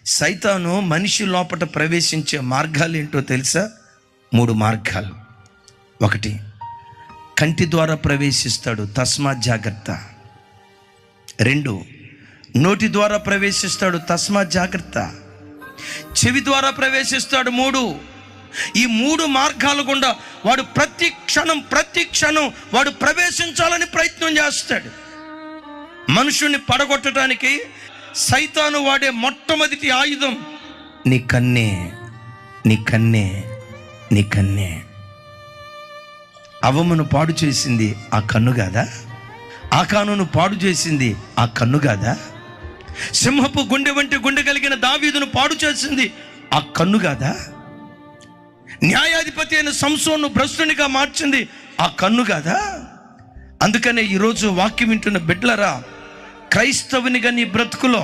సైతాను మనిషి లోపట ప్రవేశించే మార్గాలు ఏంటో తెలుసా? 3 మార్గాలు. 1, కంటి ద్వారా ప్రవేశిస్తాడు, తస్మాత్ జాగ్రత్త. 2, నోటి ద్వారా ప్రవేశిస్తాడు, తస్మాత్ జాగ్రత్త. చెవి ద్వారా ప్రవేశిస్తాడు. 3, ఈ 3 మార్గాల గుండా వాడు ప్రతి క్షణం వాడు ప్రవేశించాలని ప్రయత్నం చేస్తాడు. మనుషుని పడగొట్టడానికి సైతాను వాడే మొట్టమొదటి ఆయుధం నీ కన్నే. నీ కన్నే, నీ కన్నే. అవ్వమును పాడు చేసింది ఆ కన్ను కాదా? ఆకానును పాడు చేసింది ఆ కన్ను కాదా? సింహపు గుండె వంటి గుండె కలిగిన దావీదును పాడు చేసింది ఆ కన్ను కాదా? న్యాయాధిపతి అయిన సంసోను భ్రష్టునిగా మార్చింది ఆ కన్ను కాదా? అందుకనే ఈరోజు వాక్యం వింటున్న బిడ్డలరా, క్రైస్తవునిగా నీ బ్రతుకులో